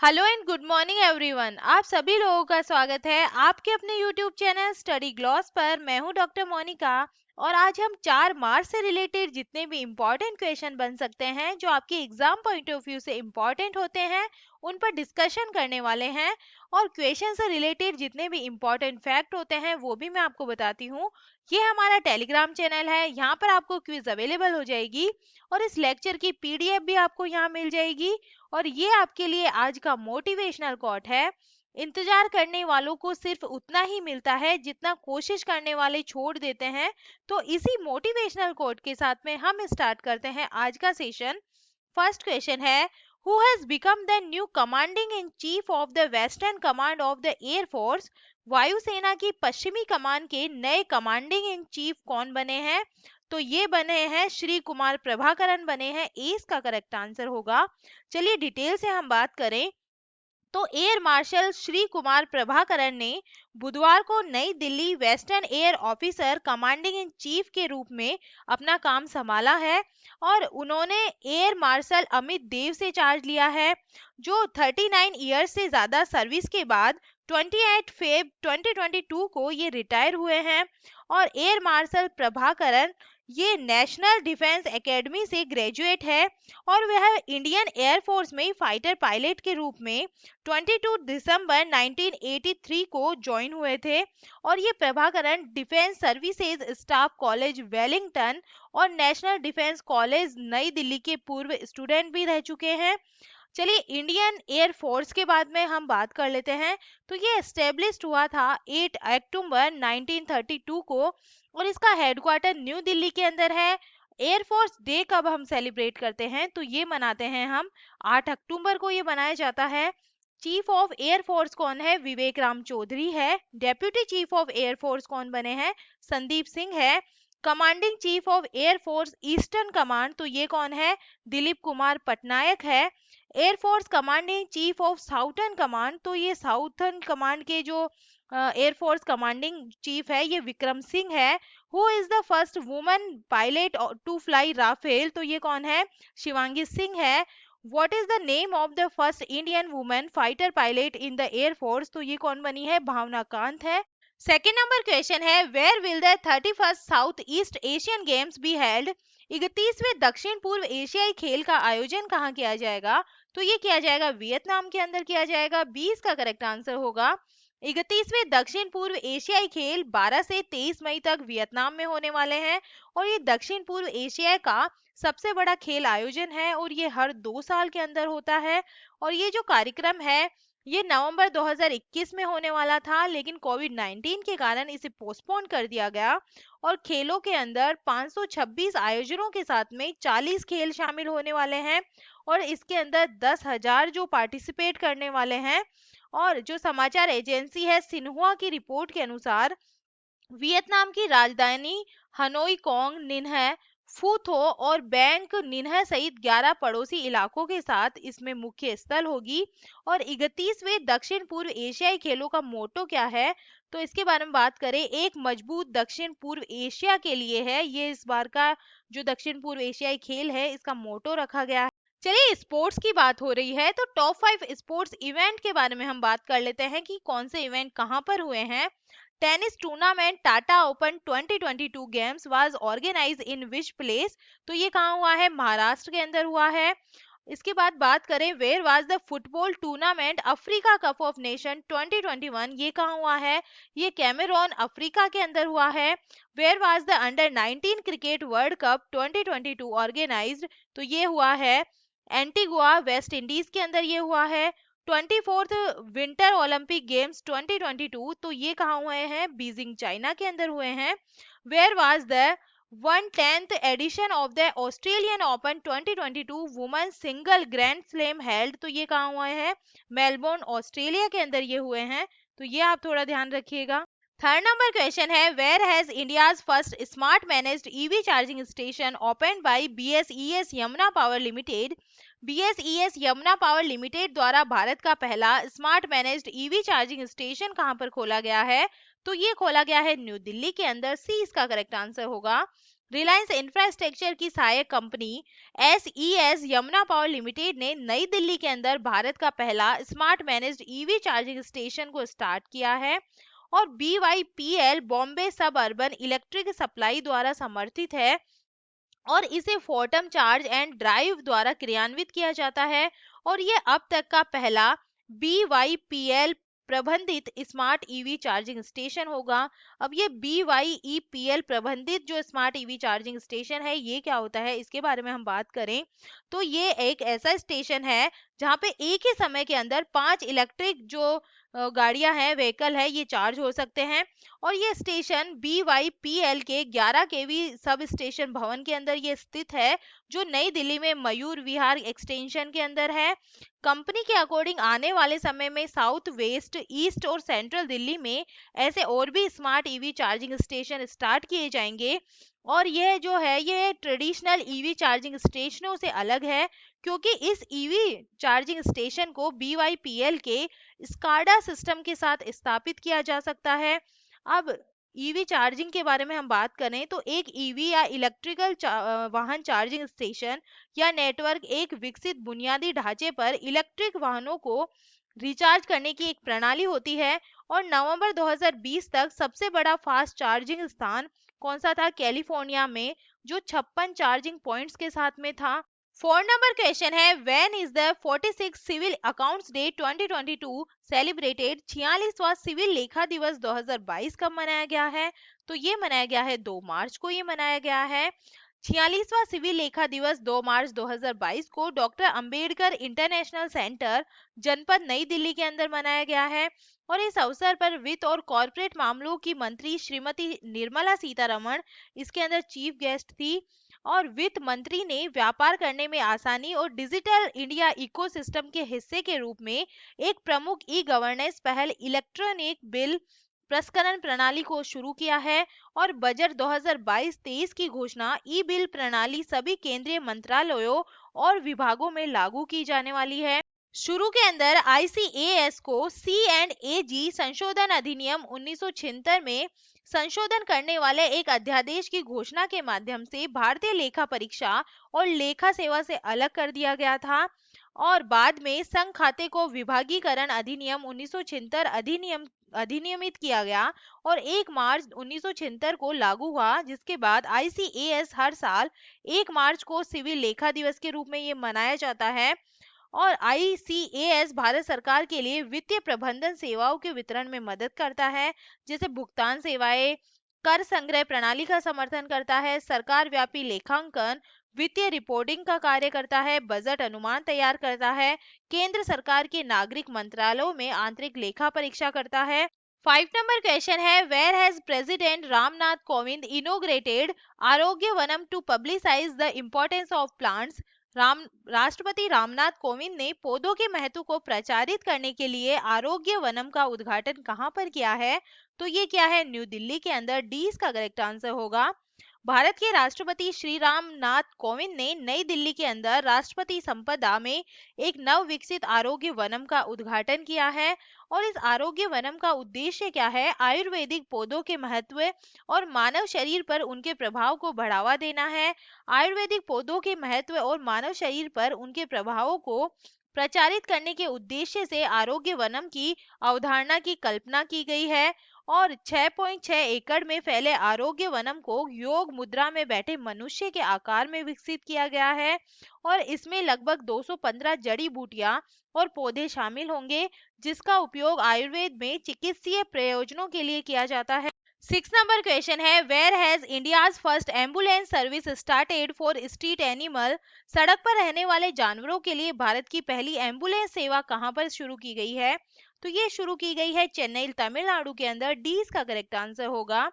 Hello and good morning everyone. आप सभी लोगों का स्वागत है आपके अपने यूट्यूब चैनल स्टडी ग्लॉस पर। मैं हूं डॉक्टर मोनिका और आज हम 4 मार्च से रिलेटेड जितने भी इम्पोर्टेंट क्वेश्चन बन सकते हैं जो आपके एग्जाम पॉइंट ऑफ व्यू से इम्पोर्टेंट होते हैं उन पर डिस्कशन करने वाले हैं। और क्वेश्चन से रिलेटेड जितने भी इम्पोर्टेंट फैक्ट होते हैं वो भी मैं आपको बताती हूँ। ये हमारा टेलीग्राम चैनल है, यहाँ पर आपको क्विज अवेलेबल हो जाएगी और इस लेक्चर की पीडीएफ भी आपको यहाँ मिल जाएगी। और ये आपके लिए आज का मोटिवेशनल कोट है। इंतजार करने वालों को सिर्फ उतना ही मिलता है जितना कोशिश करने वाले छोड़ देते हैं। तो इसी मोटिवेशनल कोट के साथ में हम स्टार्ट करते हैं आज का सेशन। फर्स्ट क्वेश्चन है, who has become the new commanding in chief of the western command of the air force. वायुसेना की पश्चिमी कमान के नए कमांडिंग इन चीफ कौन बने हैं? तो ये बने हैं श्री कुमार प्रभाकरन बने हैं। ए इसका करेक्ट आंसर होगा। चलिए डिटेल से हम बात करें तो एयर मार्शल श्री कुमार प्रभाकरन ने बुधवार को नई Delhi western air officer commanding in chief के रूप में अपना काम संभाला है और उन्होंने एयर मार्शल अमित देव से चार्ज लिया है जो 39 ईयर्स से ज्यादा सर्विस के बाद 28 फेब 2022 को ये रिटायर हुए हैं। और एयर मार्शल प्रभाकरन ये नेशनल डिफेंस एकेडमी से ग्रेजुएट है और वह इंडियन एयर फोर्स में फाइटर पायलट के रूप में 22 दिसंबर 1983 को ज्वाइन हुए थे। और ये Prabhakaran defence services staff college Wellington और नेशनल डिफेंस कॉलेज नई दिल्ली के पूर्व स्टूडेंट भी रह चुके हैं। चलिए इंडियन एयर फोर्स के बाद में हम बात कर लेते हैं। तो ये एस्टेब्लिश्ड हुआ था 8 अक्टूबर 1932 को और इसका हेडक्वार्टर न्यू दिल्ली के अंदर है। एयरफोर्स डे कब हम सेलिब्रेट करते हैं? तो ये मनाते हैं हम 8 अक्टूबर को ये मनाया जाता है। चीफ ऑफ एयर फोर्स कौन है? विवेक राम चौधरी है। Deputy chief of air force कौन बने हैं? संदीप सिंह है। Commanding chief of air force eastern command तो ये कौन है? दिलीप कुमार पटनायक है। Air force commanding chief of southern command तो ये साउथर्न कमांड के जो एयरफोर्स कमांडिंग चीफ है ये विक्रम सिंह है। Who is the first woman pilot to fly Rafale तो ये कौन है? शिवांगी सिंह है। What is the name of the first Indian women fighter pilot in the air force तो ये कौन बनी है? भावना कांत है। सेकेंड नंबर क्वेश्चन है, where will the 31st South East Asian Games be held. 31वें दक्षिण पूर्व एशियाई खेल का आयोजन कहाँ किया जाएगा? तो ये किया जाएगा वियतनाम के अंदर किया जाएगा। 20 का करेक्ट आंसर होगा। 31वें दक्षिण पूर्व एशियाई खेल 12 से 23 मई तक वियतनाम में होने वाले हैं और ये दक्षिण पूर्व एशिया का सबसे बड़ा खेल आयोजन है और ये हर 2 साल के अंदर होता है। और ये जो कार्यक्रम है ये नवंबर 2021 में होने वाला था लेकिन कोविड-19 के कारण इसे पोस्टपोन कर दिया गया। और खेलों के अंदर 526 आयोजनों के साथ में 40 खेल शामिल होने वाले हैं और इसके अंदर 10,000 जो पार्टिसिपेट करने वाले हैं। और जो समाचार एजेंसी है सिन्हुआ की रिपोर्ट के अनुसार वियतनाम की राजधानी हनोई कोंग निन्ह फूथो और बैंक निन्ह सहित 11 पड़ोसी इलाकों के साथ इसमें मुख्य स्थल होगी। और 31वें दक्षिण पूर्व एशियाई खेलों का मोटो क्या है? तो इसके बारे में बात करें, एक मजबूत दक्षिण पूर्व एशिया के लिए है ये इस बार का जो दक्षिण पूर्व एशियाई खेल है इसका मोटो रखा गया है। चलिए स्पोर्ट्स की बात हो रही है तो टॉप 5 स्पोर्ट्स इवेंट के बारे में हम बात कर लेते हैं कि कौन से इवेंट कहां पर हुए हैं। Tennis tournament Tata open 2022 games was organised in which place तो ये कहाँ हुआ है? महाराष्ट्र के अंदर हुआ है। इसके बाद बात करें where was the football tournament Africa cup of nation 2021 ये कहाँ हुआ है? ये कैमेरोन अफ्रीका के अंदर हुआ है। Where was the under 19 cricket world cup 2022 organised तो ये हुआ है एंटीगुआ वेस्ट इंडीज के अंदर ये हुआ है। 24th विंटर ओलंपिक गेम्स 2022 तो ये कहाँ हुए हैं? बीजिंग चाइना के अंदर हुए हैं। Where was the 110th edition of the Australian open 2022 women single grand slam held तो ये कहाँ हुए हैं? मेलबोर्न ऑस्ट्रेलिया के अंदर ये हुए हैं। तो ये आप थोड़ा ध्यान रखिएगा। थर्ड नंबर क्वेश्चन है, where has India's first smart managed EV charging station open by BSES Yamuna power limited. BSES Yamuna power limited द्वारा भारत का पहला smart managed EV charging station कहां पर खोला गया है? तो ये खोला गया है न्यू दिल्ली के अंदर। सी इसका करेक्ट आंसर होगा। रिलायंस इंफ्रास्ट्रक्चर की सहायक company SES Yamuna power limited ने नई दिल्ली के अंदर भारत का पहला smart managed EV charging station को स्टार्ट किया है। और BYPL बॉम्बे सब अर्बन इलेक्ट्रिक सप्लाई द्वारा समर्थित है और इसे फोर्टम चार्ज एंड ड्राइव द्वारा क्रियान्वित किया जाता है। और ये अब तक का पहला BYPL प्रबंधित स्मार्ट ईवी चार्जिंग स्टेशन होगा। अब ये BYEPL प्रबंधित जो स्मार्ट ईवी चार्जिंग स्टेशन है ये क्या होता है, इसके बारे में हम बात करें तो ये एक ऐसा स्टेशन है जहाँ पे एक ही समय के अंदर 5 इलेक्ट्रिक जो गाड़ियां हैं, व्हीकल है, ये चार्ज हो सकते हैं। और ये स्टेशन BYPL के 11 केवी सब स्टेशन भवन के अंदर ये स्थित है, जो नई दिल्ली में मयूर विहार एक्सटेंशन के अंदर है। कंपनी के अकॉर्डिंग आने वाले समय में साउथ वेस्ट, ईस्ट और सेंट्रल दिल्ली में ऐसे और भी smart EV charging station start किए जाएंगे। और यह जो है ये ट्रेडिशनल ईवी चार्जिंग स्टेशनों से अलग है, क्योंकि इस ईवी चार्जिंग स्टेशन को BYPL के स्काडा सिस्टम के साथ स्थापित किया जा सकता है। अब ईवी चार्जिंग के बारे में हम बात करें तो एक ईवी या इलेक्ट्रिकल वाहन चार्जिंग स्टेशन या नेटवर्क एक विकसित बुनियादी ढांचे पर इलेक्ट्रिक वाहनों को रिचार्ज करने की एक प्रणाली होती है। और नवंबर 2020 तक सबसे बड़ा फास्ट चार्जिंग स्थान कौन सा था, कैलिफोर्निया में, जो 56 चार्जिंग पॉइंट्स के साथ में था। 4 नंबर क्वेश्चन है, when is the 46 civil accounts day 2022 celebrated? 46वां सिविल लेखा दिवस 2022 कब मनाया गया है? तो ये मनाया गया है 2 मार्च को, ये मनाया गया है। 46वां सिविल लेखा दिवस 2 मार्च 2022 को डॉक्टर अंबेडकर इंटरनेशनल सेंटर, जनपद नई दिल्ली के अंदर मनाया गया है। और इस अवसर पर वित्त और कॉरपोरेट मामलों की मंत्री श्रीमती निर्मला सीतारमण इसके अंदर चीफ गेस्ट थी। और वित्त मंत्री ने व्यापार करने में आसानी और डिजिटल इंडिया इकोसिस्टम के हिस्से के रूप में एक प्रमुख ई गवर्नेंस पहल इलेक्ट्रॉनिक बिल प्रसंस्करण प्रणाली को शुरू किया है। और बजट 2022-23 की घोषणा ई बिल प्रणाली सभी केंद्रीय मंत्रालयों और विभागों में लागू की जाने वाली है। शुरू के अंदर ICAS को C&AG संशोधन अधिनियम 1976 में संशोधन करने वाले एक अध्यादेश की घोषणा के माध्यम से भारतीय लेखा परीक्षा और लेखा सेवा से अलग कर दिया गया था। और बाद में संघ खाते को विभागीकरण अधिनियम 1976 अधिनियमित किया गया और 1 मार्च 1976 को लागू हुआ, जिसके बाद ICAS हर साल 1 मार्च को सिविल लेखा दिवस के रूप में ये मनाया जाता है। और ICAS भारत सरकार के लिए वित्तीय प्रबंधन सेवाओं के वितरण में मदद करता है, जैसे भुगतान सेवाएं, कर संग्रह प्रणाली का समर्थन करता है, सरकार व्यापी लेखांकन, वित्तीय रिपोर्टिंग का कार्य करता है, बजट अनुमान तैयार करता है, केंद्र सरकार के नागरिक मंत्रालयों में आंतरिक लेखा परीक्षा करता है। 5 नंबर क्वेश्चन है, where has president Ramnath Kovind inaugurated Arogya Vanam to publicise the importance of plants? राष्ट्रपति रामनाथ कोविंद ने पौधों के महत्व को प्रचारित करने के लिए आरोग्य वनम का उद्घाटन कहाँ पर किया है? तो ये क्या है, न्यू दिल्ली के अंदर। डी इसका करेक्ट आंसर होगा। भारत के राष्ट्रपति श्री राम नाथ कोविंद ने नई दिल्ली के अंदर राष्ट्रपति संपदा में एक नव विकसित आरोग्य वनम का उद्घाटन किया है। और इस आरोग्य वनम का उद्देश्य क्या है, आयुर्वेदिक पौधों के महत्व और मानव शरीर पर उनके प्रभाव को बढ़ावा देना है। आयुर्वेदिक पौधों के महत्व और मानव शरीर पर उनके प्रभावों को प्रचारित करने के उद्देश्य से आरोग्य वनम की अवधारणा की कल्पना की गई है। और 6.6 एकड़ में फैले आरोग्य वनम को योग मुद्रा में बैठे मनुष्य के आकार में विकसित किया गया है। और इसमें लगभग 215 जड़ी बूटियां और पौधे शामिल होंगे, जिसका उपयोग आयुर्वेद में चिकित्सीय प्रयोजनों के लिए किया जाता है। 6 नंबर क्वेश्चन है, where has India's first ambulance service started for street animal? सड़क पर रहने वाले जानवरों के लिए भारत की पहली एम्बुलेंस सेवा कहां पर शुरू की गई है? तो ये शुरू की गई है चेन्नई, तमिलनाडु के अंदर। डी इसका करेक्ट आंसर होगा।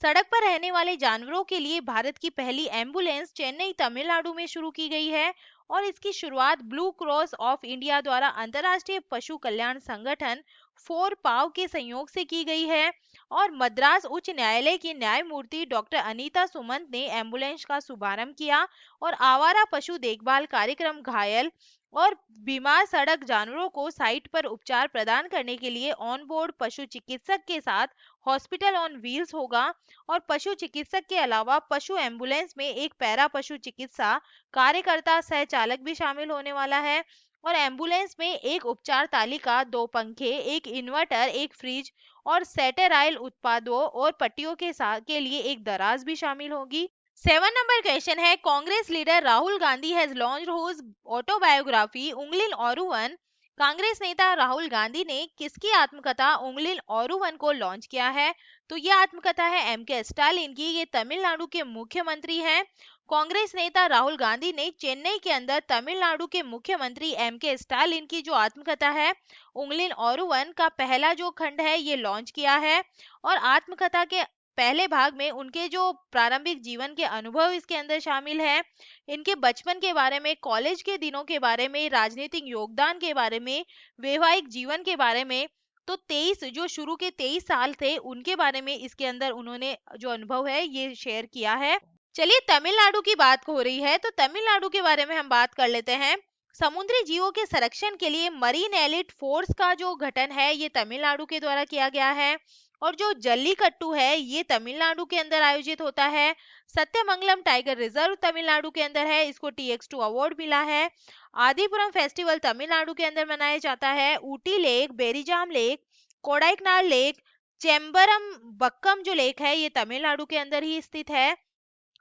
सड़क पर रहने वाले जानवरों के लिए भारत की पहली एम्बुलेंस चेन्नई, तमिलनाडु में शुरू की गई है। और इसकी शुरुआत ब्लू क्रॉस ऑफ इंडिया द्वारा अंतर्राष्ट्रीय पशु कल्याण संगठन 4PAW के सहयोग से की गई है। और मद्रास उच्च न्यायालय की न्यायमूर्ति डॉक्टर अनीता सुमंत ने एम्बुलेंस का शुभारंभ किया। और आवारा पशु देखभाल कार्यक्रम घायल और बीमार सड़क जानवरों को साइट पर उपचार प्रदान करने के लिए ऑन बोर्ड पशु चिकित्सक के साथ हॉस्पिटल ऑन व्हील्स होगा। और पशु चिकित्सक के अलावा पशु एम्बुलेंस में एक पैरा पशु चिकित्सा कार्यकर्ता सह चालक भी शामिल होने वाला है। और एम्बुलेंस में एक उपचार तालिका, 2 पंखे, एक इन्वर्टर, एक फ्रिज और सेटेराइल उत्पादों और पट्टियों के साथ के लिए एक दराज भी शामिल होगी। 7 नंबर क्वेश्चन है, Congress leader Rahul Gandhi has launched whose autobiography Ungalil Oruvan. Congress नेता राहुल गांधी ने किसकी आत्मकथा उंगलिन ओरुवन को लॉन्च किया है? तो ये आत्मकथा है एम.के. स्टालिन की। ये तमिलनाडु के मुख्यमंत्री हैं। कांग्रेस नेता राहुल गांधी ने चेन्नई के अंदर तमिलनाडु के मुख्यमंत्री एम.के. स्टालिन की जो आत्मकथा है उंगलिन ओरुवन का पहला जो खंड है ये लॉन्च किया है। और आत्मकथा के पहले भाग में उनके जो प्रारंभिक जीवन के अनुभव इसके अंदर शामिल है, इनके बचपन के बारे में, कॉलेज के दिनों के बारे में, राजनीतिक योगदान के बारे में, वैवाहिक जीवन के बारे में। तो 23 जो शुरू के 23 साल थे उनके बारे में इसके अंदर उन्होंने जो अनुभव है ये शेयर किया है। चलिए, तमिलनाडु की बात हो रही है तो तमिलनाडु के बारे में हम बात कर लेते हैं। समुद्री जीवों के संरक्षण के लिए मरीन एलिट फोर्स का जो गठन है ये तमिलनाडु के द्वारा किया गया है। और जो जल्लीकट्टू है ये तमिलनाडु के अंदर आयोजित होता है। सत्यमंगलम टाइगर रिजर्व तमिलनाडु के अंदर है, इसको TX2 अवार्ड मिला है। आदिपुरम फेस्टिवल तमिलनाडु के अंदर मनाया जाता है। Ooty lake, Berijam lake, Kodaikanal lake, Chembarambakkam जो लेक है ये तमिलनाडु के अंदर ही स्थित है।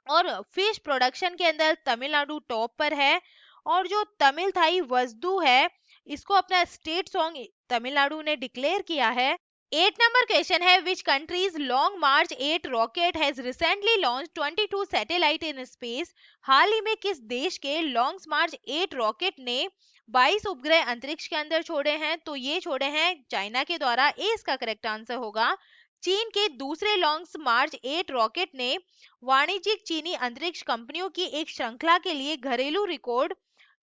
और फिश प्रोडक्शन के अंदर तमिलनाडु टॉप पर है। और जो तमिल थाई वजदू है इसको अपना स्टेट सॉन्ग तमिलनाडु ने डिक्लेयर किया है। 8 नंबर क्वेश्चन है, which countries Long March 8 rocket has recently launched 22 satellite in space. हाल ही में किस देश के लॉन्ग मार्च 8 रॉकेट ने 22 उपग्रह अंतरिक्ष के अंदर छोड़े हैं? तो ये छोड़े हैं चाइना के द्वारा। ए इसका करेक्ट आंसर होगा। चीन के दूसरे लॉन्ग मार्च 8 रॉकेट ने वाणिज्यिक चीनी अंतरिक्ष कंपनियों की एक श्रृंखला के लिए घरेलू रिकॉर्ड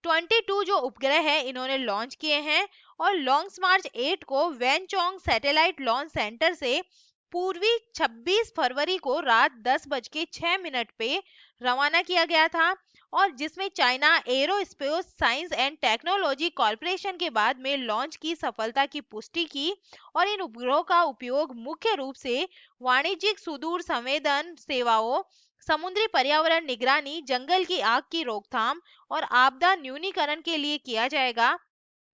22 जो उपग्रह है इन्होंने लॉन्च किए हैं। और लॉन्ग मार्च 8 को वेनचोंग सैटेलाइट लॉन्च सेंटर से पूर्वी 26 फरवरी को रात 10:06 पे रवाना किया गया था। और जिसमें China aerospace science and technology corporation के बाद में लॉन्च की सफलता की पुष्टि की। और इन उपग्रहों का उपयोग मुख्य रूप से वाणिज्यिक सुदूर संवेदन सेवाओं, समुद्री पर्यावरण निगरानी, जंगल की आग की रोकथाम और आपदा न्यूनीकरण के लिए किया जाएगा।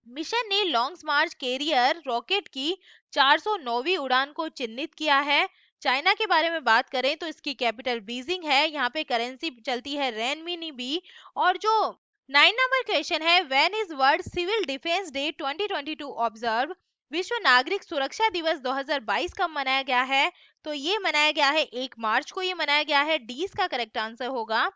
मिशन ने लॉन्ग मार्च कैरियर रॉकेट की 409वीं उड़ान को चिन्हित किया है। चाइना के बारे में बात करें तो इसकी कैपिटल बीजिंग है, यहाँ पे करेंसी चलती है रेनमिनी। और जो 9 नंबर क्वेश्चन है, when is world civil defence day 2022 observe. विश्व नागरिक सुरक्षा दिवस 2022 कब मनाया गया है? तो ये मनाया गया है 1 मार्च को ये मनाया गया है। डी इसका करेक्ट आंसर होगा।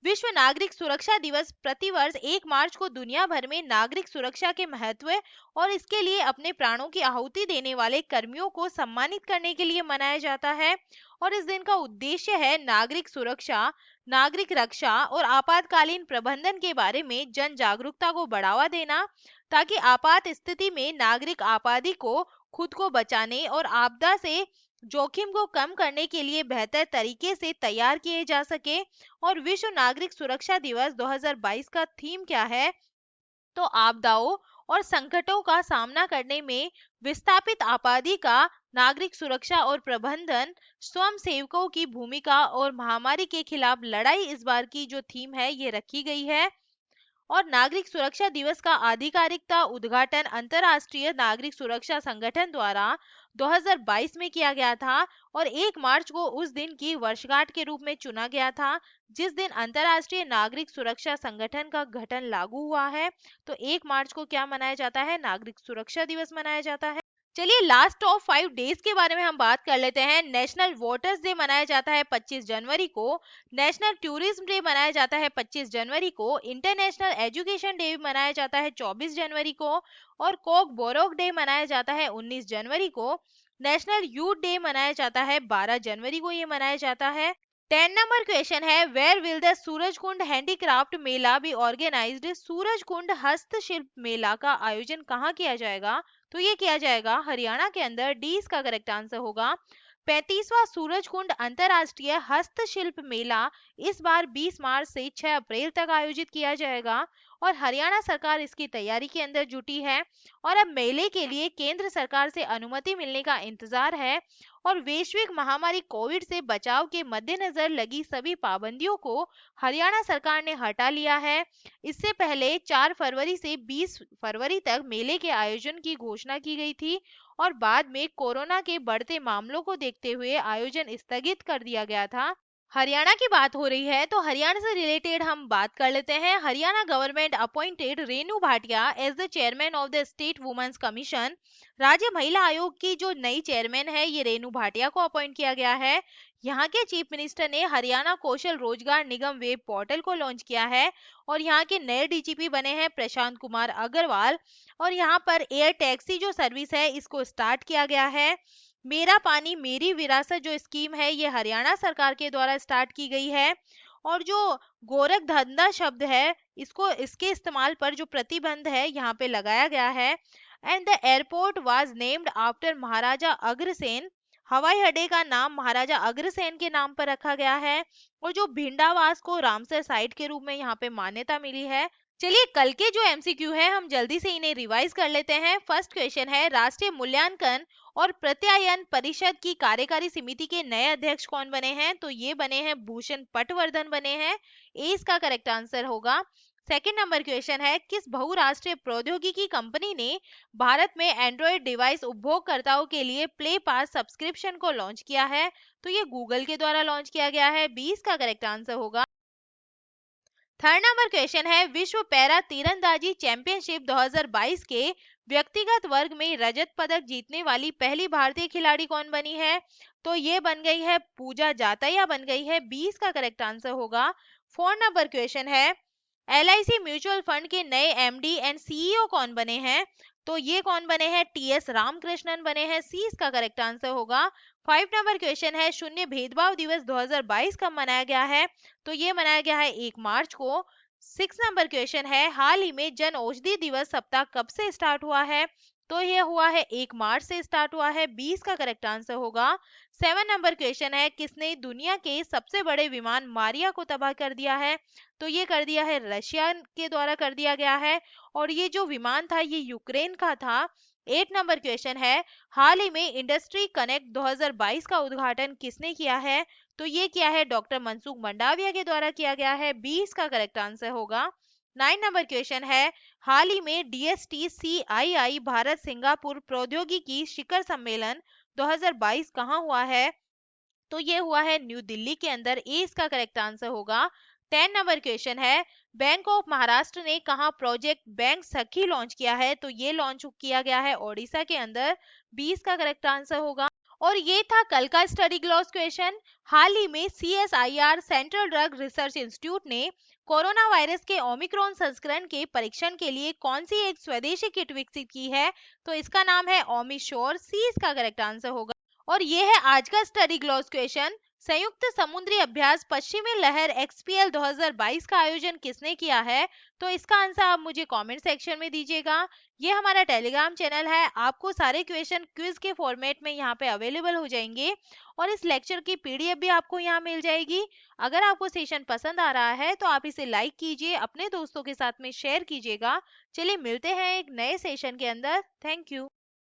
विश्व नागरिक सुरक्षा दिवस प्रतिवर्ष 1 मार्च को दुनिया भर में नागरिक सुरक्षा के महत्व और इसके लिए अपने प्राणों की आहुति देने वाले कर्मियों को सम्मानित करने के लिए मनाया जाता है। और इस दिन का उद्देश्य है नागरिक सुरक्षा, नागरिक रक्षा और आपातकालीन प्रबंधन के बारे में जन जागरूकता को बढ़ावा देना, ताकि आपात स्थिति में नागरिक आबादी को खुद को बचाने और आपदा से जोखिम को कम करने के लिए बेहतर तरीके से तैयार किए जा सके। और विश्व नागरिक सुरक्षा दिवस 2022 का थीम क्या है? तो आपदाओं और संकटों का सामना करने में विस्थापित आबादी का नागरिक सुरक्षा और प्रबंधन, स्वयं सेवकों की भूमिका और महामारी के खिलाफ लड़ाई इस बार की जो थीम है ये रखी गई है। और नागरिक सुरक्षा दिवस का आधिकारिकता उद्घाटन अंतर्राष्ट्रीय नागरिक सुरक्षा संगठन द्वारा 2022 में किया गया था। और 1 मार्च को उस दिन की वर्षगांठ के रूप में चुना गया था जिस दिन अंतर्राष्ट्रीय नागरिक सुरक्षा संगठन का गठन लागू हुआ है। तो 1 मार्च को क्या मनाया जाता है? नागरिक सुरक्षा दिवस मनाया जाता है। चलिए, लास्ट ऑफ 5 डेज के बारे में हम बात कर लेते हैं। नेशनल वोटर्स डे मनाया जाता है 25 जनवरी को। नेशनल टूरिज्म डे मनाया जाता है 25 जनवरी को। इंटरनेशनल एजुकेशन डे मनाया जाता है 24 जनवरी को। और कोक बोरोक डे मनाया जाता है 19 जनवरी को। नेशनल यूथ डे मनाया जाता है 12 जनवरी को ये मनाया जाता है। 10 नंबर क्वेश्चन है, where will the Surajkund handicraft mela be organised. Surajkund हस्तशिल्प मेला का आयोजन कहाँ किया जाएगा? तो ये किया जाएगा हरियाणा के अंदर। डी इसका करेक्ट आंसर होगा। 35वां सूरजकुंड अंतरराष्ट्रीय हस्तशिल्प मेला इस बार 20 मार्च से 6 अप्रैल तक आयोजित किया जाएगा। और हरियाणा सरकार इसकी तैयारी के अंदर जुटी है और अब मेले के लिए केंद्र सरकार से अनुमति मिलने का इंतजार है। और वैश्विक महामारी कोविड से बचाव के मद्देनजर लगी सभी पाबंदियों को हरियाणा सरकार ने हटा लिया है। इससे पहले 4 फरवरी से 20 फरवरी तक मेले के आयोजन की घोषणा की गई थी और बाद में कोरोना के बढ़ते मामलों को देखते हुए आयोजन स्थगित कर दिया गया था। हरियाणा की बात हो रही है तो हरियाणा से रिलेटेड हम बात कर लेते हैं। Haryana government appointed Renu Bhatia as the chairman of the state women's commission. राज्य महिला आयोग की जो नई चेयरमैन है ये रेनू भाटिया को अपॉइंट किया गया है। यहाँ के चीफ मिनिस्टर ने हरियाणा कौशल रोजगार निगम वेब पोर्टल को लॉन्च किया है और यहाँ के नए डीजीपी बने हैं प्रशांत कुमार अग्रवाल। और यहाँ पर एयर टैक्सी जो सर्विस है इसको स्टार्ट किया गया है। मेरा पानी मेरी विरासत जो स्कीम है ये हरियाणा सरकार के द्वारा स्टार्ट की गई है। और जो गोरख धंधा शब्द है इसको इसके इस्तेमाल पर जो प्रतिबंध है यहाँ पे लगाया गया है। And the airport was named after Maharaja Agrasen. हवाई अड्डे का नाम महाराजा अग्रसेन के नाम पर रखा गया है। और जो भिंडावास को रामसर साइट के रूप में यहाँ पे मान्यता मिली है। चलिए कल के जो एमसीक्यू है हम जल्दी से इन्हें रिवाइज कर लेते हैं। फर्स्ट क्वेश्चन है राष्ट्रीय मूल्यांकन और प्रत्यायन परिषद की कार्यकारी समिति के नए अध्यक्ष कौन बने हैं? तो ये बने हैं भूषण पटवर्धन बने हैं। ए इसका करेक्ट आंसर होगा। सेकंड नंबर क्वेश्चन है किस बहुराष्ट्रीय प्रौद्योगिकी कंपनी ने भारत में एंड्रॉयड डिवाइस उपभोगकर्ताओं के लिए प्ले पास सब्सक्रिप्शन को लॉन्च किया है? तो ये गूगल के द्वारा लॉन्च किया गया है। बी इसका करेक्ट आंसर होगा। थर्ड नंबर क्वेश्चन है विश्व पैरा तीरंदाजी चैंपियनशिप 2022 के व्यक्तिगत वर्ग में रजत पदक जीतने वाली पहली भारतीय खिलाड़ी कौन बनी है? तो ये बन गई है पूजा जातया बन गई है। 20 का करेक्ट आंसर होगा। फोर्थ नंबर क्वेश्चन है एलआईसी म्यूचुअल फंड के नए एमडी एंड सीईओ कौन बने हैं? तो ये कौन बने हैं? टीएस रामकृष्णन बने हैं। सी इसका करेक्ट आंसर होगा। 5 नंबर क्वेश्चन है शून्य भेदभाव दिवस 2022 कब मनाया गया है? तो ये मनाया गया है 1 मार्च को। 6 नंबर क्वेश्चन है हाल ही में जन औषधि दिवस सप्ताह कब से स्टार्ट हुआ है? तो ये हुआ है 1 मार्च से स्टार्ट हुआ है। 20 का करेक्ट आंसर होगा। 7 नंबर क्वेश्चन है किसने दुनिया के सबसे बड़े विमान मारिया को तबाह कर दिया है? तो ये कर दिया है रशिया के द्वारा कर दिया गया है और ये जो विमान था ये यूक्रेन का था। 8 नंबर क्वेश्चन है हाल ही में इंडस्ट्री कनेक्ट 2022 का उद्घाटन किसने किया है? तो ये किया है डॉक्टर मनसुख मंडाविया के द्वारा किया गया है। 20 का करेक्ट आंसर होगा। 9 नंबर क्वेश्चन है हाल ही में डीएसटी सीआईआई भारत सिंगापुर प्रौद्योगिकी शिखर सम्मेलन 2022 कहाँ हुआ है? तो ये हुआ है न्यू दिल्ली के अंदर। ए इसका करेक्ट आंसर होगा। 10 नंबर क्वेश्चन है बैंक ऑफ महाराष्ट्र ने कहा प्रोजेक्ट बैंक सखी लॉन्च किया है? तो ये लॉन्च किया गया है ओडिशा के अंदर। 20 का करेक्ट आंसर होगा। और ये था कल का स्टडी ग्लॉस क्वेश्चन। हाल ही में CSIR central drug research institute ने कोरोना वायरस के ओमिक्रॉन संस्करण के परीक्षण के लिए कौन सी एक स्वदेशी किट विकसित की है? तो इसका नाम है ओमिश्योर। सी इसका करेक्ट आंसर होगा। और ये है आज का स्टडी ग्लॉस क्वेश्चन। संयुक्त समुद्री अभ्यास पश्चिमी लहर एक्सपीएल 2022 का आयोजन किसने किया है? तो इसका आंसर आप मुझे कमेंट सेक्शन में दीजिएगा। ये हमारा टेलीग्राम चैनल है। आपको सारे क्वेश्चन क्विज के फॉर्मेट में यहाँ पे अवेलेबल हो जाएंगे और इस लेक्चर की पीडीएफ भी आपको यहाँ मिल जाएगी। अगर आपको सेशन पसंद आ रहा है तो आप इसे लाइक कीजिए, अपने दोस्तों के साथ में शेयर कीजिएगा। चलिए मिलते हैं एक नए सेशन के अंदर। Thank you.